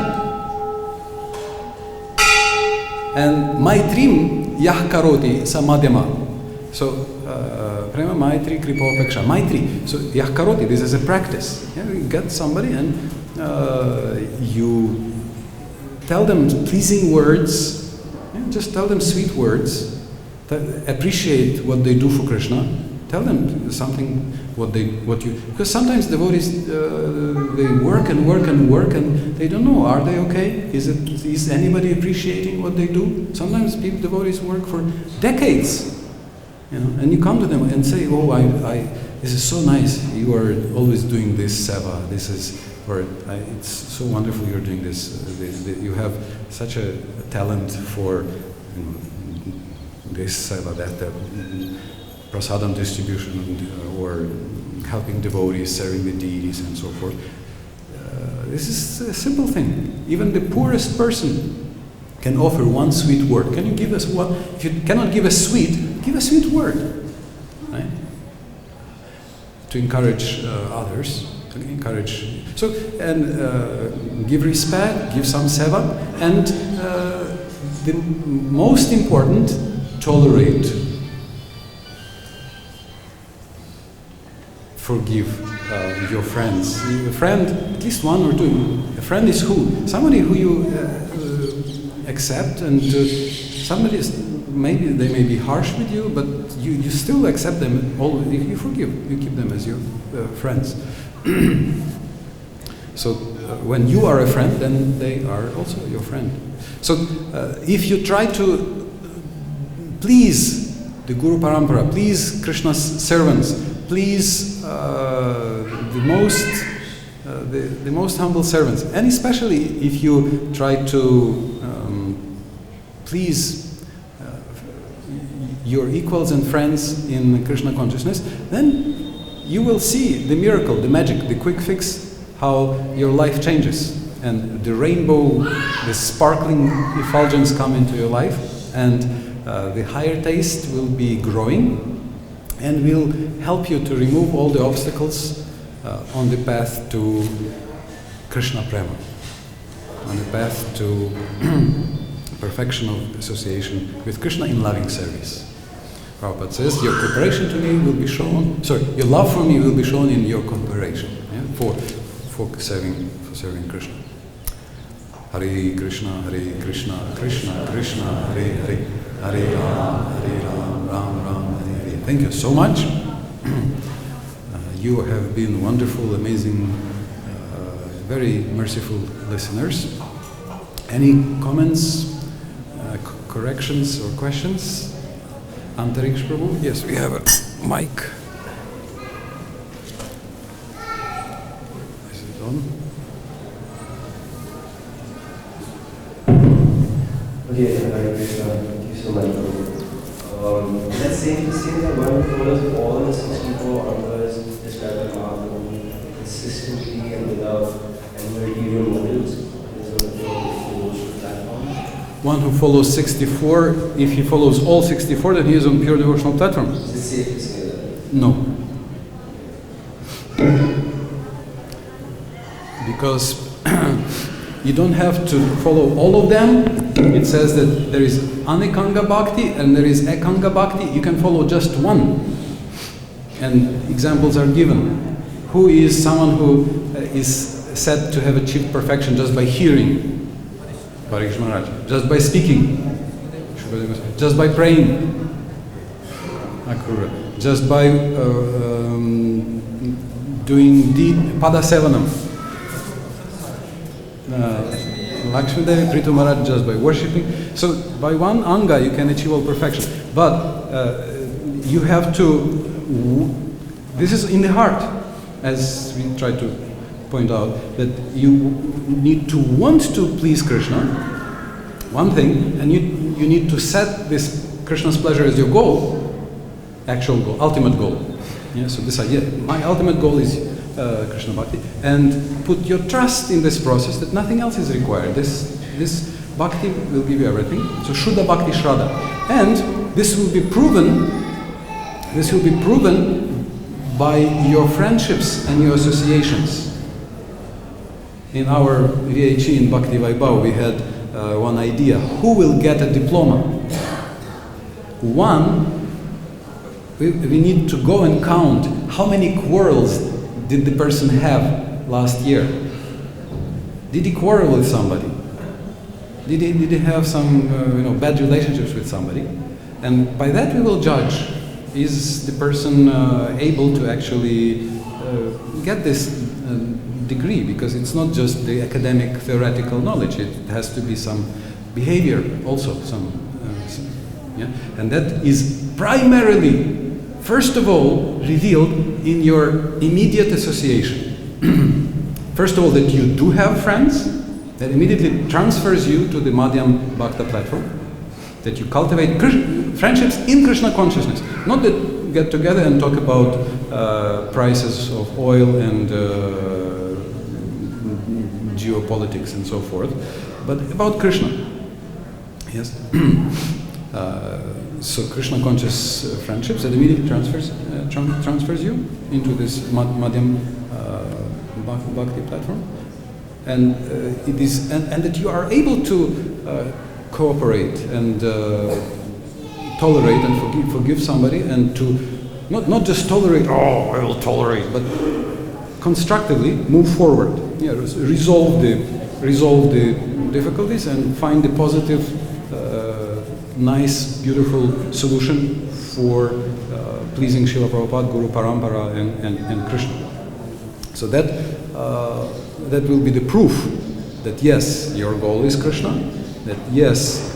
And Maitrim Yah Karoti Samadhyama. So Prema Maitri Kripopeksha. Maitri. So Yah Karoti, this is a practice. You get somebody and you tell them pleasing words, just tell them sweet words, appreciate what they do for Krishna, Tell them something because sometimes devotees they work and work and work and they don't know, are they okay? Is anybody appreciating what they do? Sometimes devotees work for decades, and you come to them and say, oh, this is so nice, you are always doing this seva, it's so wonderful you're doing this, you have such a talent for this seva, that prasadam distribution, or helping devotees, serving the deities and so forth. This is a simple thing. Even the poorest person can offer one sweet word. Can you give us one? If you cannot give a sweet, give a sweet word, right? To encourage others, give respect, give some seva, and the most important, tolerate. Forgive your friends. A friend, at least one or two. A friend is who? Somebody who you accept, and somebody is, maybe they may be harsh with you, but you still accept them. You forgive. You keep them as your friends. So when you are a friend, then they are also your friend. So if you try to please the Guru Parampara, please Krishna's servants, please the most humble servants, and especially if you try to please your equals and friends in Krishna consciousness, then you will see the miracle, the magic, the quick fix, how your life changes, and the rainbow, the sparkling effulgence come into your life, and the higher taste will be growing, and will help you to remove all the obstacles on the path to Krishna Prema, on the path to perfection of association with Krishna in loving service. Prabhupada says, your cooperation to me will be shown, your love for me will be shown in your cooperation, for serving Krishna. Hare Krishna, Krishna Krishna, Hare Hare, Hare Ram, Ram Ram, Hare Hare. Thank you so much. You have been wonderful, amazing, very merciful listeners. Any comments, corrections or questions? Antariksh Prabhu? Yes, we have a mic. Is it on? Okay, Hare Krishna. Thank you so much. Let's say that one follows all the 64 angas described by Mahaprabhu consistently and without any ulterior motives. One who follows 64, if he follows all 64, then he is on pure devotional platform. Is it safe to say that? No. Because you don't have to follow all of them. It says that there is Anekanga Bhakti and there is Ekanga Bhakti. You can follow just one. And examples are given. Who is someone who is said to have achieved perfection just by hearing? Pariksh Maharaj. Just by speaking. Just by praying. Akrura. Just by doing Padasevanam. Lakshmi Devi, Prithu Maharaj, just by worshipping. So by one anga you can achieve all perfection. But you have to, this is in the heart, as we try to point out, that you need to want to please Krishna, one thing, and you need to set this Krishna's pleasure as your goal, actual goal, ultimate goal. Yeah, so this idea, my ultimate goal is Krishna Bhakti, and put your trust in this process that nothing else is required. This Bhakti will give you everything. So Shuddha Bhakti Shraddha. And this will be proven by your friendships and your associations. In our VHE in Bhakti Vaibhav, we had one idea. Who will get a diploma? One, we need to go and count how many quarrels did the person have last year. Did he quarrel with somebody? Did he have some bad relationships with somebody? And by that we will judge is the person able to actually get this degree? Because it's not just the academic theoretical knowledge, it has to be some behavior also, yeah? And that is primarily, first of all, revealed in your immediate association. First of all, that you do have friends, that immediately transfers you to the Madhyam Bhakta platform, that you cultivate friendships in Krishna consciousness, not that get together and talk about prices of oil and geopolitics and so forth, but about Krishna. Yes. So Krishna conscious friendships that immediately transfers you into this Madhyam Bhakti platform, and it is and that you are able to cooperate and tolerate and forgive somebody, and to not just tolerate. Oh, I will tolerate, but constructively move forward. Yeah, resolve the difficulties and find the positive, nice, beautiful solution for pleasing Srila Prabhupada, Guru Parampara, and Krishna. So that will be the proof that yes, your goal is Krishna, that yes,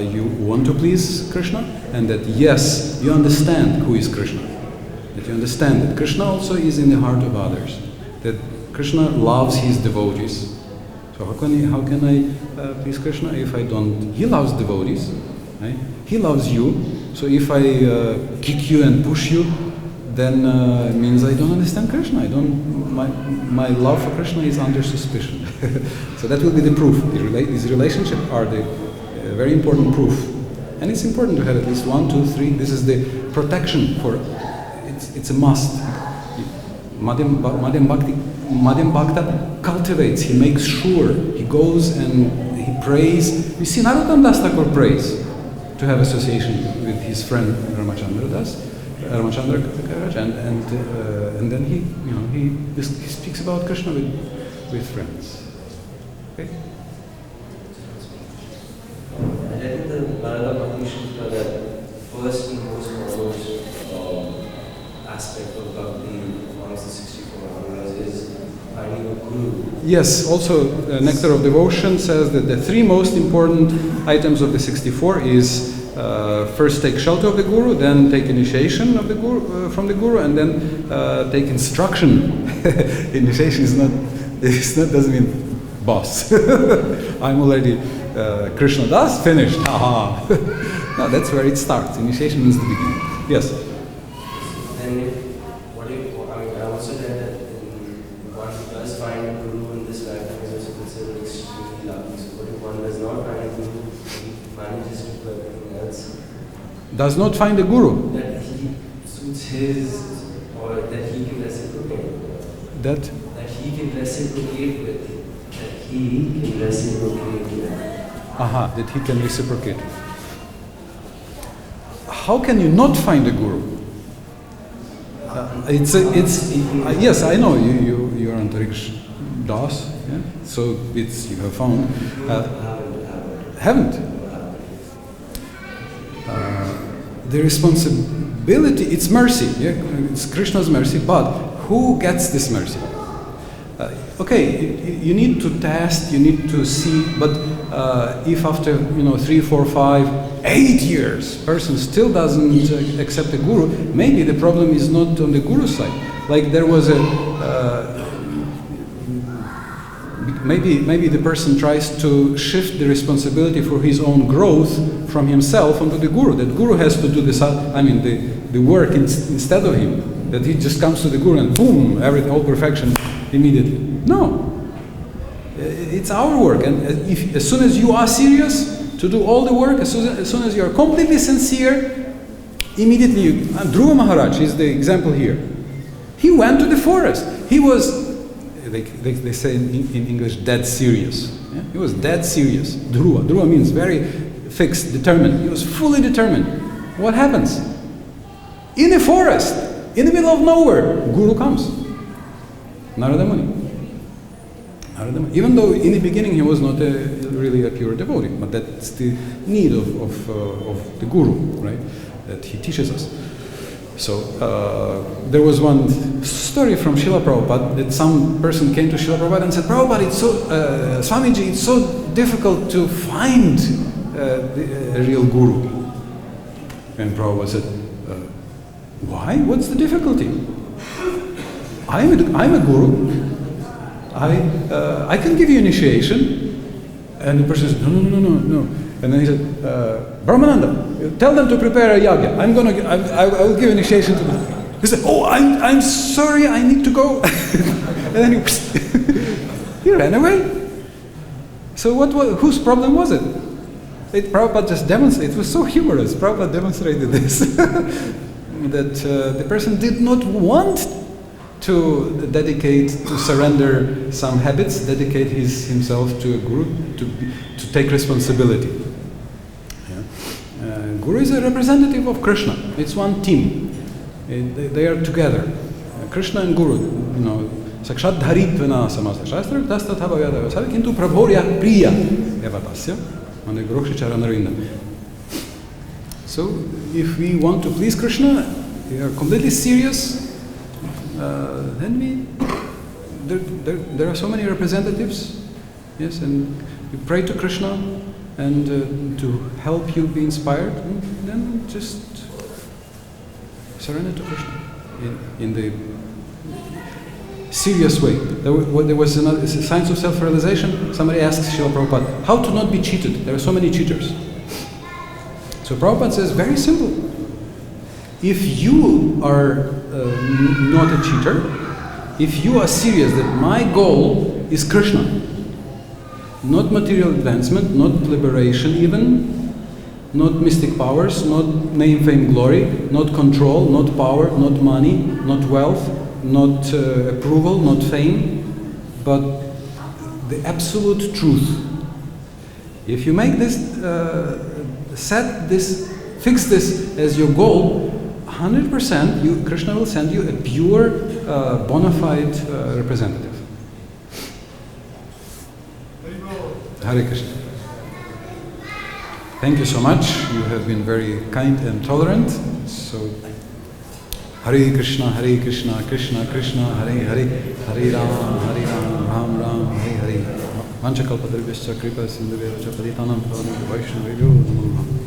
you want to please Krishna, and that yes, you understand who is Krishna. That you understand that Krishna also is in the heart of others. That Krishna loves his devotees. So how can I please Krishna if I don't? He loves devotees, right? He loves you. So if I kick you and push you, then it means I don't understand Krishna. My love for Krishna is under suspicion. So that will be the proof. These relationships are the very important proof. And it's important to have at least 1, 2, 3. This is the protection for, it's a must. Madhyam Bhakta cultivates, he makes sure, he goes and he prays. You see, Narottam Das Thakur prays to have association with his friend Ramachandra Kaviraj, and then he speaks about Krishna with friends. Okay? I think the Narada Bhakti Sutra, that first and most foremost aspect of Bhakti amongst the 64 Angas is finding a Guru. Yes, also Nectar of Devotion says that the 3 most important items of the 64 is first take shelter of the Guru, then take initiation of the Guru, from the Guru, and then take instruction. Initiation doesn't mean boss. I'm already Krishna Das, finished. Aha. No, that's where it starts. Initiation means the beginning. Yes. And I also read that one who does find a Guru in this lifetime is also considered extremely lucky. So what if one does not find a Guru, he manages to do everything else? Does not find a Guru. That he suits his, or that he can reciprocate. That he can reciprocate with. That he can reciprocate with. Aha, that he can reciprocate. How can you not find a Guru? Yes, I know you're on Tariq Das, yeah? So you have found. Haven't. The responsibility, it's mercy, yeah? It's Krishna's mercy, but who gets this mercy? Okay, you need to test, you need to see, but if after 3, 4, 5, 8 years, person still doesn't accept a Guru, maybe the problem is not on the Guru side. Like there was maybe the person tries to shift the responsibility for his own growth from himself onto the Guru. That Guru has to do the work instead of him. That he just comes to the Guru and boom, all perfection immediately. No. It's our work, and as soon as you are serious to do all the work, as soon as you are completely sincere, immediately Dhruva Maharaj is the example here. He went to the forest. He was, they say in English, dead serious. Yeah? He was dead serious. Dhruva means very fixed, determined. He was fully determined. What happens? In a forest, in the middle of nowhere, Guru comes. Narada Muni. Even though in the beginning he was not really a pure devotee, but that's the need of the Guru, right? That he teaches us. So there was one story from Srila Prabhupada that some person came to Srila Prabhupada and said, Prabhupada, it's so, Swamiji, it's so difficult to find a real guru. And Prabhupada said, why? What's the difficulty? I'm a guru. I can give you initiation. And the person said, no. And then he said, Brahmananda, tell them to prepare a yagya. I will give initiation to them. He said, oh, I'm sorry, I need to go. And then he ran away. So whose problem was it? Prabhupada just demonstrated, it was so humorous. Prabhupada demonstrated this, that the person did not want to surrender some habits, dedicate himself to a guru, to take responsibility. Yeah. Guru is a representative of Krishna. It's one team. They are together. Krishna and Guru, Sakshat Dharitva Samasta Shastra, Dastatha Bhavyadavasari, Kintu Prabhorya Priya Evatasya, Mane Gurukshi Charanarinda. So, if we want to please Krishna, we are completely serious, then there are so many representatives, yes, and you pray to Krishna and to help you be inspired, and then just surrender to Krishna in the serious way. There was another science of self-realization. Somebody asked Srila Prabhupada, how to not be cheated? There are so many cheaters. So Prabhupada says, very simple. If you are not a cheater, if you are serious that my goal is Krishna, not material advancement, not liberation even, not mystic powers, not name, fame, glory, not control, not power, not money, not wealth, not approval, not fame, but the absolute truth. If you make this, fix this as your goal, 100% Krishna will send you a pure, bona fide representative. Hare Krishna. Thank you so much. You have been very kind and tolerant. So, Hare Krishna, Krishna Krishna, Hare Hare, Hare Ram, Ram Ram, Hare Hare. Vanchakalpadribhascha kripa sindhuveva cha paditanam pavanam vaishnavebhyo namo namaha.